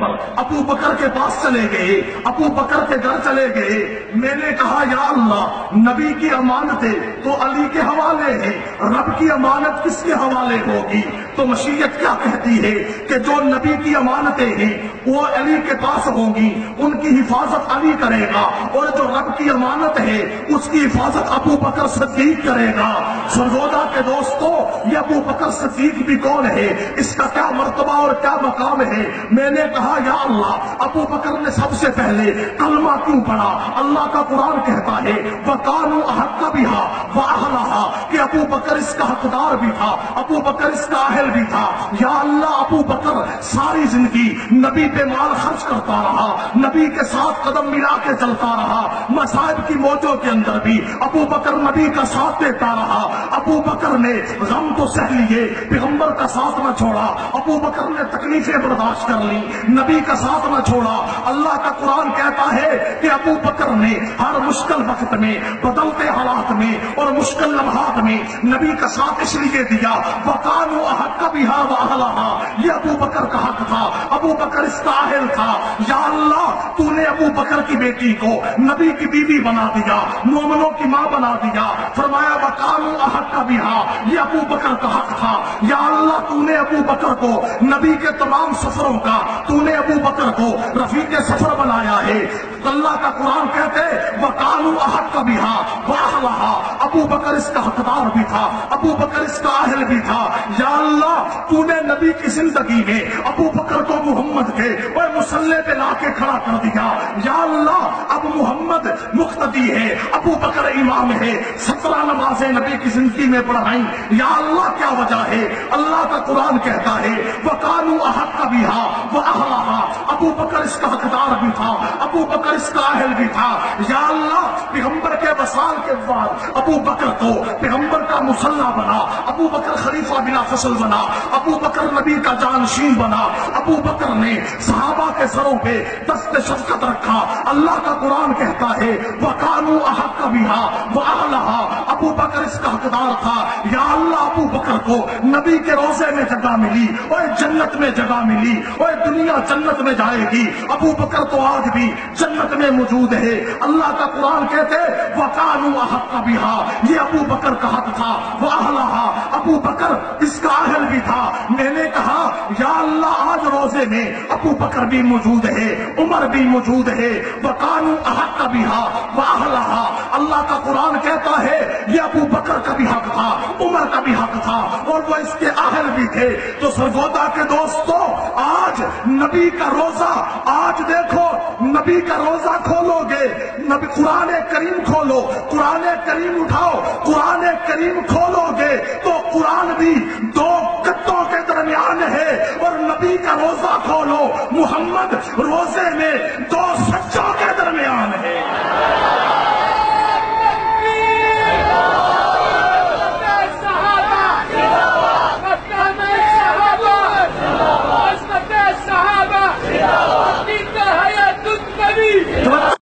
پیغمبر ابو بکر کے پاس چلے گئے، ابو بکر کے گھر چلے گئے۔ میں نے کہا یا اللہ، نبی کی امانتیں تو علی کے حوالے ہیں، رب کی امانت کس کے حوالے ہوگی؟ تو مشیت کیا کہتی ہے کہ جو نبی کی امانتیں ہیں وہ علی کے پاس ہوں گی، ان کی حفاظت علی کرے گا، اور جو رب کی امانت ہے اس کی حفاظت ابو بکر صدیق کرے گا۔ سرگودا کے دوستو، یہ ابو بکر صدیق بھی کون ہے؟ اس کا کیا مرتبہ اور کیا مقام ہے؟ میں نے کہا یا اللہ، ابو بکر نے سب سے پہلے کلمہ کیوں پڑھا؟ اللہ کا قرآن کہتا ہے وَقَالُوا أَحَقَّ بِهَا وَأَهْلَهَا، کہ ابو بکر اس کا حقدار بھی تھا، ابو بکر اس کا اہل بھی تھا۔ یا اللہ، ابو بکر ساری زندگی نبی پہ مال خرچ کرتا رہا، نبی کے ساتھ قدم ملا کے چلتا رہا، مصائب کی موجوں کے اندر بھی ابو بکر نبی کا ساتھ دیتا رہا۔ ابو بکر نے غم تو سہ لیے، پیغمبر کا ساتھ نہ چھوڑا، ابو بکر نے تکلیفیں برداشت کر لی، نبی کا ساتھ نہ چھوڑا۔ اللہ کا قرآن کہتا ہے کہ ابو بکر نے ہر مشکل وقت میں، بدلتے حالات میں اور مشکل لمحات میں نبی کا ساتھ اس لیے دیا وَقَالُوا أَحَقَّ بِهَا وَأَهْلَهَا، یہ ابو بکر کا حق تھا، ابو بکر اس کا اہل تھا۔ یا اللہ، تو نے ابو بکر کی بیٹی کو نبی کی بیوی بنا دیا، مومنوں کی ماں بنا دیا۔ فرمایا وَقَالُوا أَحَقَّ بِهَا، یہ ابو بکر کا حق تھا۔ یا اللہ، تو نے ابو بکر کو نبی کے تمام سفروں کا، تو نے ابو بکر کو رفیق سفر بنایا ہے۔ اللہ کا قرآن کہتے وَقَالُوا أَحَقَّ بِهَا وَأَهْلَهَا، ابو بکر اس کا حقدار بھی تھا، ابو بکر اس کا اہل بھی تھا۔ یا اللہ، تو نے نبی کی زندگی میں ابو بکر کو محمد کے وہ مسلح پہ لا کے کھڑا کر دیا۔ یا اللہ، اب محمد مقتدی ہے، ابو بکر امام ہے، 17 نمازیں نبی کی زندگی میں پڑھائیں۔ یا اللہ، کیا وجہ ہے؟ اللہ کا قرآن کہتا ہے وَقَالُوا أَحَقَّ بِهَا وَأَهْلَهَا، ابو بکر اس کا حقدار بھی تھا، ابو بکر اس کا اہل بھی تھا۔ یا اللہ، پیغمبر کے وصال کے بعد ابو بکر کو پیغمبر کا مصلح بنا، ابو بکر خلیفہ بلا فصل بنا، ابو بکر نبی کا جانشین بنا، ابو بکر نے صحابہ کے سروں پہ دست شفقت رکھا۔ اللہ کا قرآن کہتا ہے وَقَالُوا أَحَقَّ بِهَا وَأَهْلَهَا، ابو بکر اس کا حقدار تھا۔ یا اللہ، ابو بکر کو نبی کے روزے میں جگہ ملی، اور جنت میں جگہ ملی، اور دنیا جنت میں جائے گی، ابو بکر تو آج بھی جنت میں موجود ہے۔ اللہ کا قرآن کہتے وَقَالُوا أَحَقَّ بِهَا، یہ ابو بکر کا حق تھا، وَأَهْلَهَا، ابو بکر اس کا اہل بھی تھا۔ میں نے کہا یا اللہ، آج روزے میں ابو بکر بھی موجود ہے، عمر بھی موجود ہے۔ وَقَالُوا أَحَقَّ بِهَا وَأَهْلَهَا، اللہ کا قرآن کہتا ہے یہ ابو بکر کا بھی حق تھا، عمر کا بھی حق تھا، اور وہ اس کے اہل بھی تھے۔ تو سرگودا کے دوستو، آج نبی کا روزہ، آج دیکھو نبی کا روزہ کھولو گے، نبی قرآن کریم کھولو، قرآن کریم اٹھاؤ، قرآن کریم کھولو گے تو قرآن بھی دو کتوں کے درمیان ہے، اور نبی کا روزہ کھولو، محمد روزے میں دو سچوں کے درمیان ہے۔